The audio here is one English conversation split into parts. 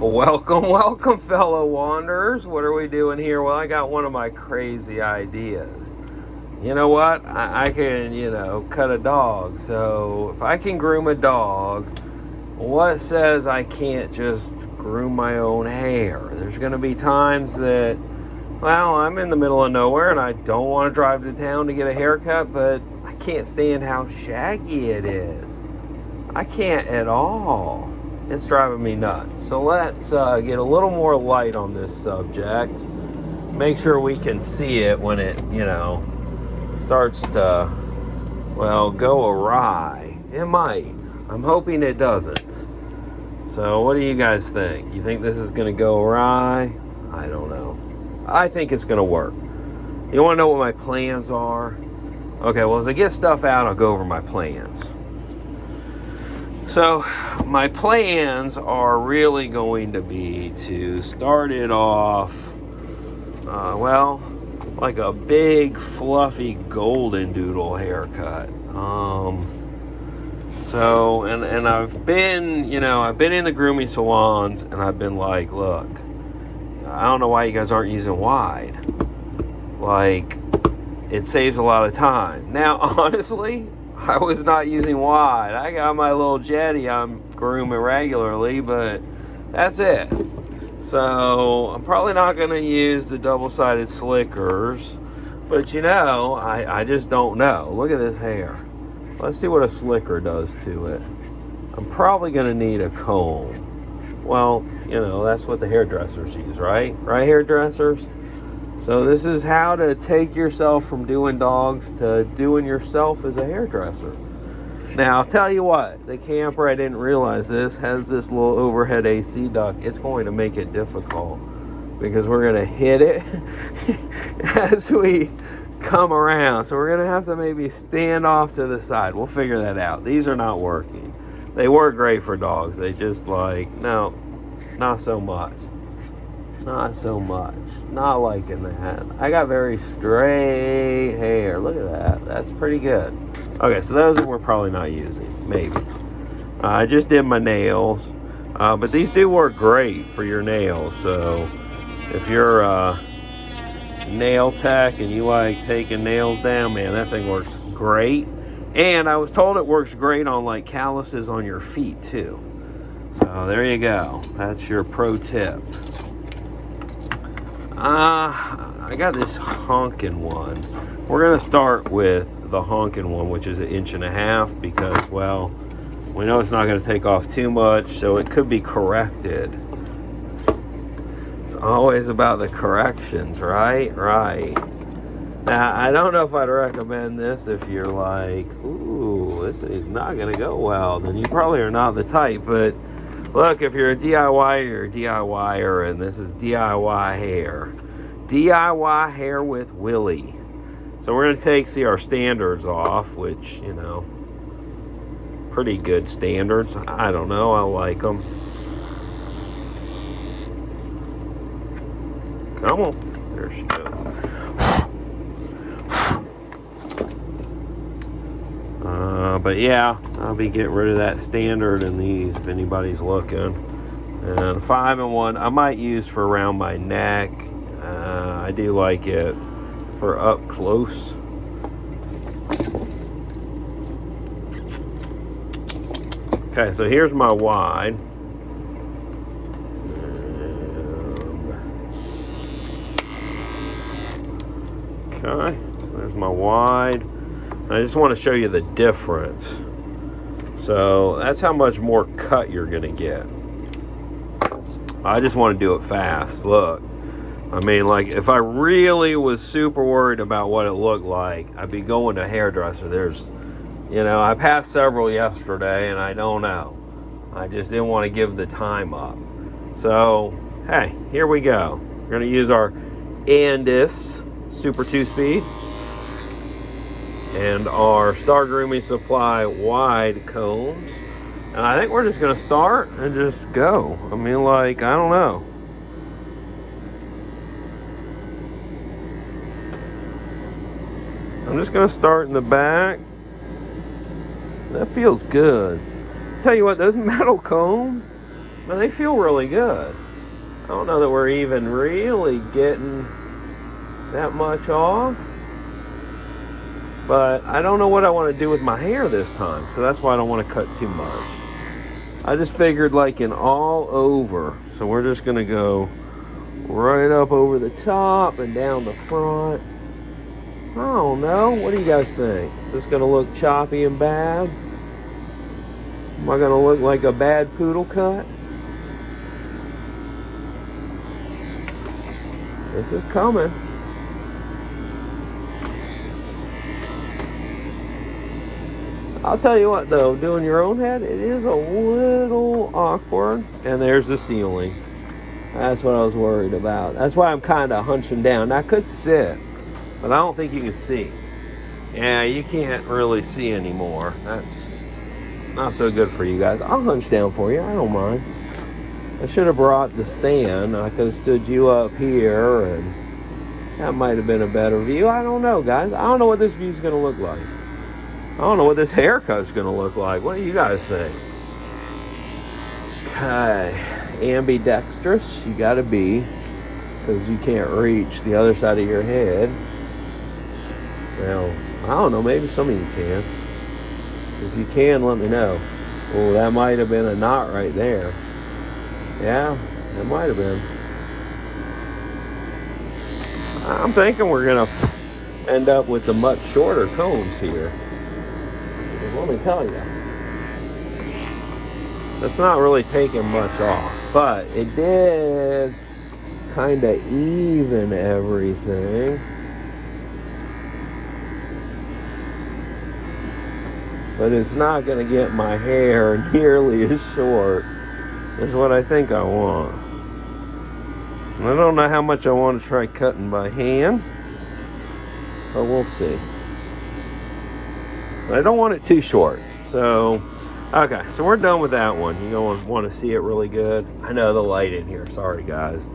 Welcome, welcome, fellow wanderers. What are we doing here? Well, I got one of my crazy ideas. You know what? I can, cut a dog. So if I can groom a dog, what says I can't just groom my own hair? There's going to be times that, well, I'm in the middle of nowhere and I don't want to drive to town to get a haircut, but I can't stand how shaggy it is. I can't at all. It's driving me nuts. So let's get a little more light on this subject. Make sure we can see it when it, starts to, go awry. It might. I'm hoping it doesn't. So what do you guys think? You think this is going to go awry? I don't know. I think it's going to work. You want to know what my plans are? Okay, well, as I get stuff out, I'll go over my plans. So my plans are really going to be to start it off, like a big fluffy golden doodle haircut. And I've been in the grooming salons and I've been like, look, I don't know why you guys aren't using wide. Like, it saves a lot of time. Now, honestly, I was not using wide. I got my little Jettie I'm grooming regularly, but that's it. So I'm probably not going to use the double-sided slickers, but I just don't know. Look at this hair. Let's see what a slicker does to it. I'm probably going to need a comb. Well, that's what the hairdressers use, right? Right, hairdressers? So this is how to take yourself from doing dogs to doing yourself as a hairdresser. Now, I'll tell you what, the camper, I didn't realize this, has this little overhead AC duct. It's going to make it difficult because we're going to hit it as we come around. So we're going to have to maybe stand off to the side. We'll figure that out. These are not working. They work great for dogs. They just no, not so much. Not so much. Not liking that. I got very straight hair. Look at that. That's pretty good. Okay, so those we're probably not using. Maybe. I just did my nails. But these do work great for your nails. So if you're a nail tech and you like taking nails down, man, that thing works great. And I was told it works great on like calluses on your feet too. So there you go. That's your pro tip. I got this honkin' one. We're going to start with the honkin' one, which is 1.5 inches, because, well, we know it's not going to take off too much, so it could be corrected. It's always about the corrections, right? Right. Now, I don't know if I'd recommend this if you're like, ooh, this is not going to go well. Then you probably are not the type, but look, if you're a DIYer, you're a DIYer, and this is DIY hair. DIY hair with Willy. So we're going to see our standards off, which, pretty good standards. I don't know. I like them. Come on. There she goes. But yeah, I'll be getting rid of that standard in these if anybody's looking. And 5-in-1 I might use for around my neck. I do like it for up close. Okay, so here's my wide. Okay, so there's my wide. I just want to show you the difference. So that's how much more cut you're going to get. I just want to do it fast. Look. I mean, like, if I really was super worried about what it looked like, I'd be going to a hairdresser. I passed several yesterday, and I don't know. I just didn't want to give the time up. So, hey, here we go. We're going to use our Andis Super 2-speed and our Star Grooming Supply wide combs. And I think we're just going to start and just go. I mean, like, I don't know. I'm just going to start in the back. That feels good. Tell you what, those metal combs, But they feel really good. I don't know that we're even really getting that much off. But I don't know what I want to do with my hair this time. So that's why I don't want to cut too much. I just figured like an all over. So we're just going to go right up over the top and down the front. I don't know. What do you guys think? Is this going to look choppy and bad? Am I going to look like a bad poodle cut? This is coming. I'll tell you what though, doing your own head, it is a little awkward. And there's the ceiling. That's what I was worried about. That's why I'm kind of hunching down. Now, I could sit, but I don't think you can see. Yeah, you can't really see anymore. That's not so good for you guys. I'll hunch down for you. I don't mind. I should have brought the stand. I could have stood you up here, and that might have been a better view. I don't know, guys. I don't know what this view is going to look like. I don't know what this haircut is going to look like. What do you guys think? Okay. Ambidextrous, you got to be, because you can't reach the other side of your head. Well, I don't know. Maybe some of you can. If you can, let me know. Oh, that might have been a knot right there. Yeah, that might have been. I'm thinking we're going to end up with the much shorter combs here. Let me tell you. That's not really taking much off. But it did kind of even everything. But it's not going to get my hair nearly as short as what I think I want. And I don't know how much I want to try cutting by hand, but we'll see. But I don't want it too short. So, okay, so we're done with that one. You don't want to see it really good. I know the light in here. Sorry, guys.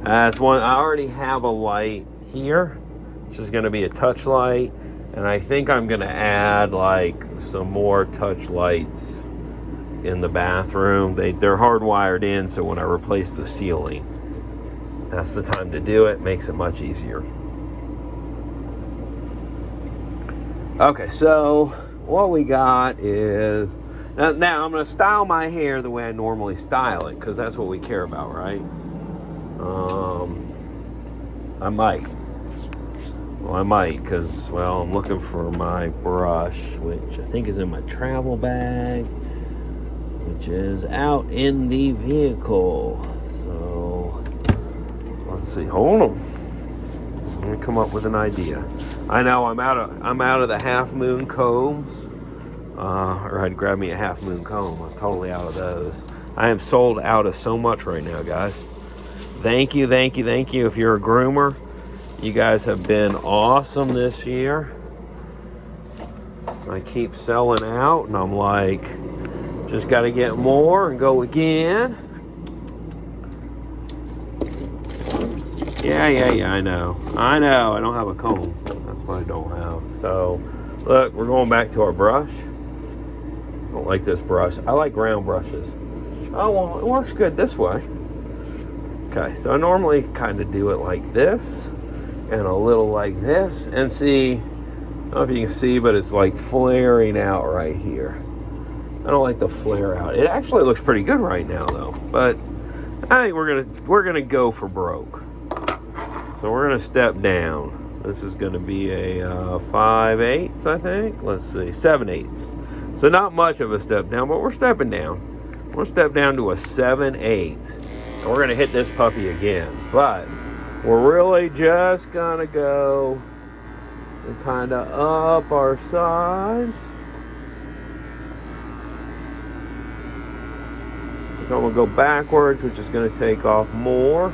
That's one. I already have a light here, which is going to be a touch light. And I think I'm going to add like some more touch lights in the bathroom. They're hardwired in, so when I replace the ceiling, that's the time to do it. Makes it much easier. Okay, so what we got is... Now I'm going to style my hair the way I normally style it, because that's what we care about, right? I might. Well, I might, because, well, I'm looking for my brush, which I think is in my travel bag, which is out in the vehicle. So, let's see. Hold on. Let me come up with an idea. I know I'm out of the half moon combs. Or I'd grab me a half moon comb. I'm totally out of those. I am sold out of so much right now, guys. Thank you. If you're a groomer, you guys have been awesome this year. I keep selling out, and I'm like, just got to get more and go again. Yeah, I know. I don't have a comb. That's what I don't have. So, look, we're going back to our brush. I don't like this brush. I like round brushes. Oh, well, it works good this way. Okay, so I normally kind of do it like this and a little like this. And see, I don't know if you can see, but it's like flaring out right here. I don't like the flare out. It actually looks pretty good right now, though. But I think we're gonna go for broke. So we're gonna step down. This is gonna be a 5/8, I think. Let's see, 7/8. So not much of a step down, but we're stepping down. We'll step down to a 7/8. And we're gonna hit this puppy again. But we're really just gonna go and kind of up our sides. Then we'll go backwards, which is going to take off more.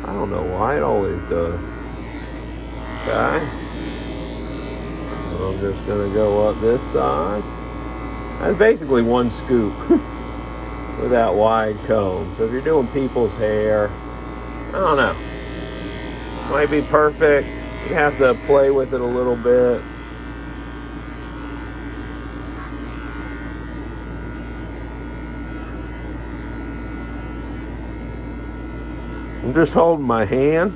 I don't know why, it always does. Okay. So I'm just going to go up this side. That's basically one scoop with that wide comb. So if you're doing people's hair, I don't know. Might be perfect. You have to play with it a little bit. I'm just holding my hand,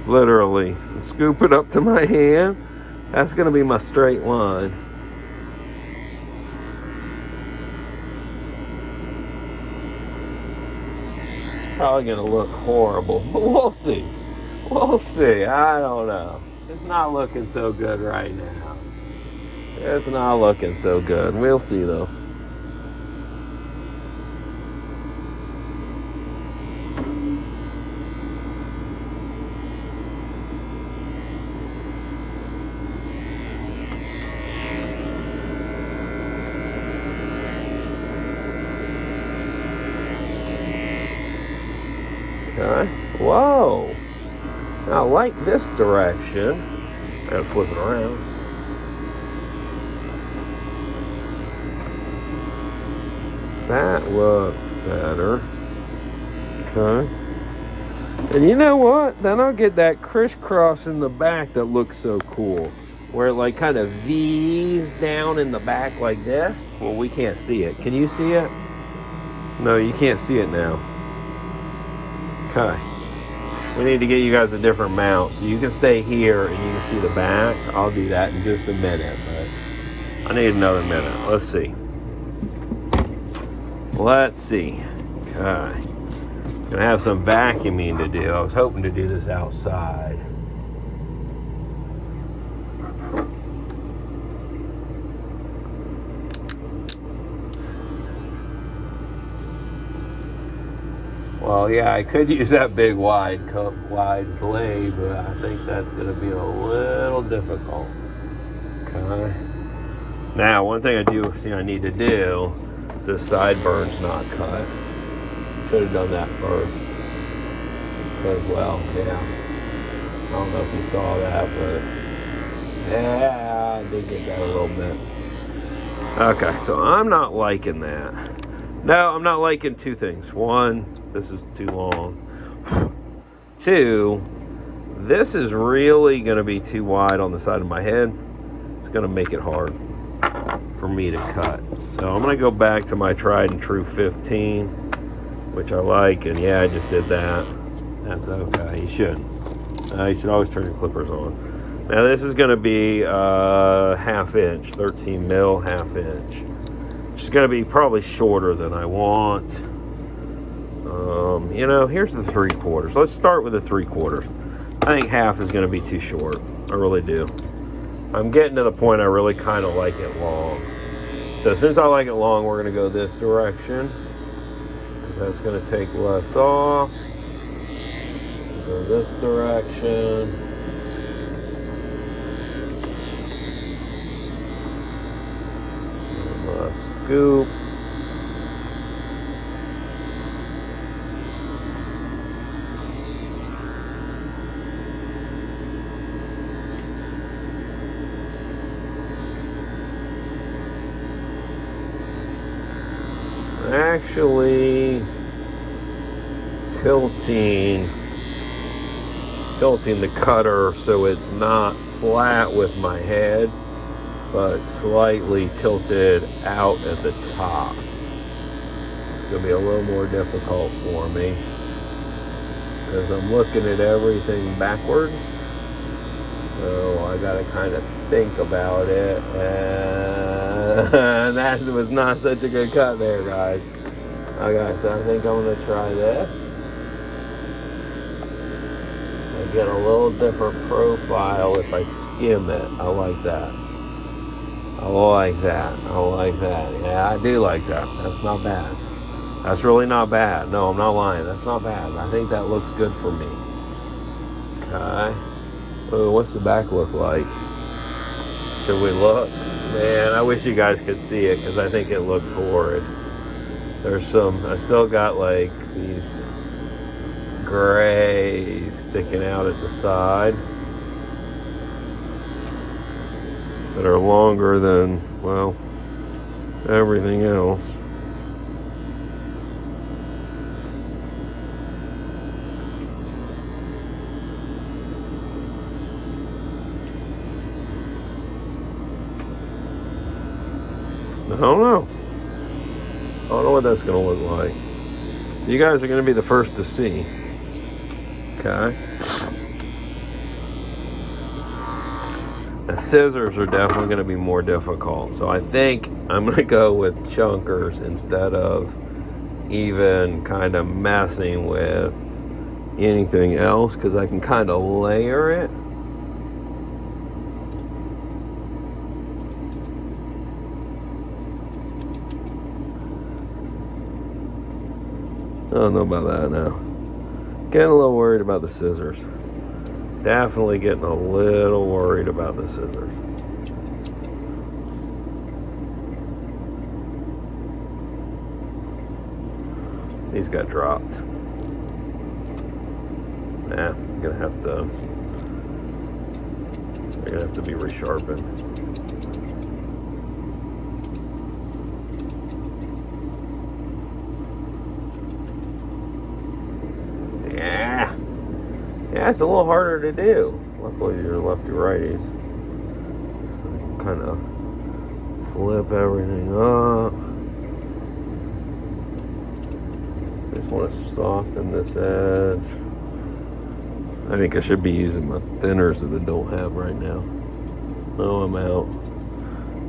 literally, and scoop it up to my hand. That's going to be my straight line. Probably going to look horrible, but we'll see. We'll see. I don't know. It's not looking so good right now. It's not looking so good. We'll see, though. Okay. Whoa. I like this direction. And flip it around. That looked better. Okay. And you know what? Then I'll get that crisscross in the back that looks so cool. Where it like kind of V's down in the back like this. Well, we can't see it. Can you see it? No, you can't see it now. Okay. We need to get you guys a different mount. So you can stay here and you can see the back. I'll do that in just a minute. But I need another minute. Let's see. Let's see. Okay. Gonna have some vacuuming to do. I was hoping to do this outside. Well, yeah, I could use that big wide blade, but I think that's going to be a little difficult. Okay. Now, one thing I do see I need to do is this sideburns not cut. Could have done that first. Because, well, yeah. I don't know if you saw that, but yeah, I did get that a little bit. Okay, so I'm not liking that. No, I'm not liking two things. One, this is too long. Two, this is really going to be too wide on the side of my head. It's going to make it hard for me to cut. So I'm going to go back to my tried and true 15, which I like. And yeah, I just did that. That's okay. You should always turn your clippers on. Now this is going to be half inch, 13 mil, half inch. Which is going to be probably shorter than I want. You know, here's the 3/4. Let's start with the 3/4. I think half is going to be too short. I really do. I'm getting to the point I really kind of like it long. So since I like it long, we're going to go this direction. Because that's going to take less off. Go this direction. Scoop. Actually tilting the cutter so it's not flat with my head, but slightly tilted out at the top. It's going to be a little more difficult for me because I'm looking at everything backwards. So I got to kind of think about it. And that was not such a good cut there, guys. Okay, so I think I'm going to try this. I get a little different profile if I skim it. I like that. I like that. I like that. Yeah, I do like that. That's not bad. That's really not bad. No, I'm not lying. That's not bad. I think that looks good for me. Okay. Ooh, what's the back look like? Should we look? Man, I wish you guys could see it because I think it looks horrid. There's some, I still got like these grays sticking out at the side that are longer than, well, everything else. I don't know. I don't know what that's going to look like. You guys are going to be the first to see. Okay. The scissors are definitely going to be more difficult. So I think I'm going to go with chunkers instead of even kind of messing with anything else, because I can kind of layer it. I don't know about that now. Getting a little worried about the scissors. Definitely getting a little worried about the scissors. These got dropped. Nah, I'm gonna have to. They're gonna have to be resharpened. Yeah, it's a little harder to do. Luckily, you're lefty-righties. So kind of flip everything up. Just want to soften this edge. I think I should be using my thinners that I don't have right now. No, I'm out.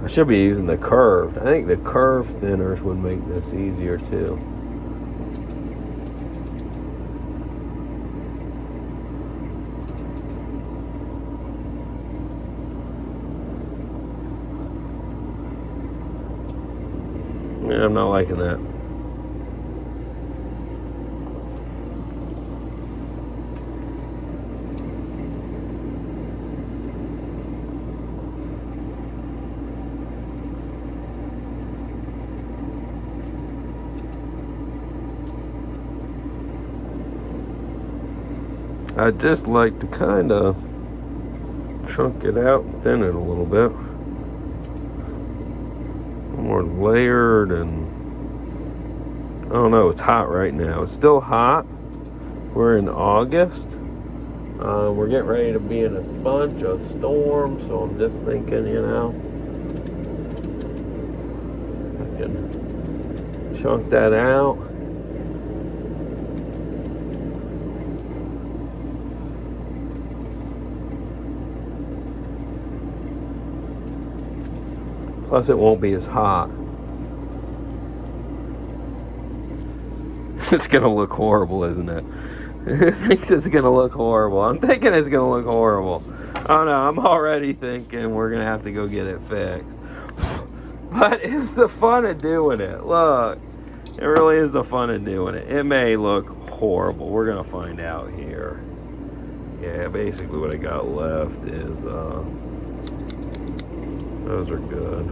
I should be using the curved. I think the curved thinners would make this easier too. Yeah, I'm not liking that. I'd just like to kind of chunk it out and thin it a little bit. More layered, and I don't know, it's hot right now. It's still hot. We're in August. We're getting ready to be in a bunch of storms, so I'm just thinking, you know, I can chunk that out. Plus, it won't be as hot. It's going to look horrible, isn't it? It thinks it's going to look horrible. I'm thinking it's going to look horrible. Oh, no, I'm already thinking we're going to have to go get it fixed. But it's the fun of doing it. Look, it really is the fun of doing it. It may look horrible. We're going to find out here. Yeah, basically what I got left is... those are good.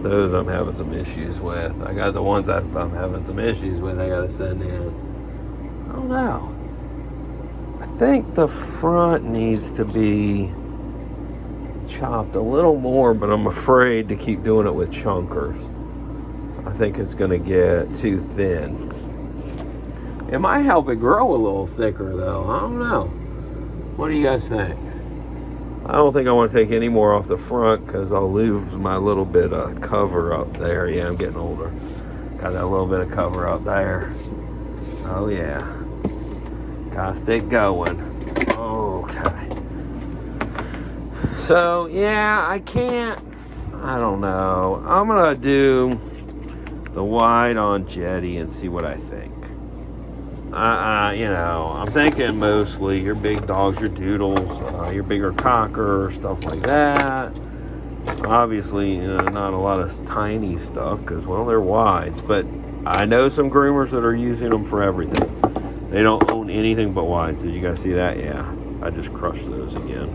Those I'm having some issues with. I got the ones I'm having some issues with I gotta send in. I don't know. I think the front needs to be chopped a little more, but I'm afraid to keep doing it with chunkers. I think it's gonna get too thin. It might help it grow a little thicker though. I don't know. What do you guys think? I don't think I want to take any more off the front because I'll lose my little bit of cover up there. Yeah, I'm getting older. Got that little bit of cover up there. Oh, yeah. Gotta stay going. Okay. So, yeah, I don't know. I'm going to do the wide on Jettie and see what I think. You know, I'm thinking mostly your big dogs, your doodles, your bigger cocker, stuff like that. Obviously, not a lot of tiny stuff because, well, they're wides. But I know some groomers that are using them for everything. They don't own anything but wides. Did you guys see that? Yeah, I just crushed those again.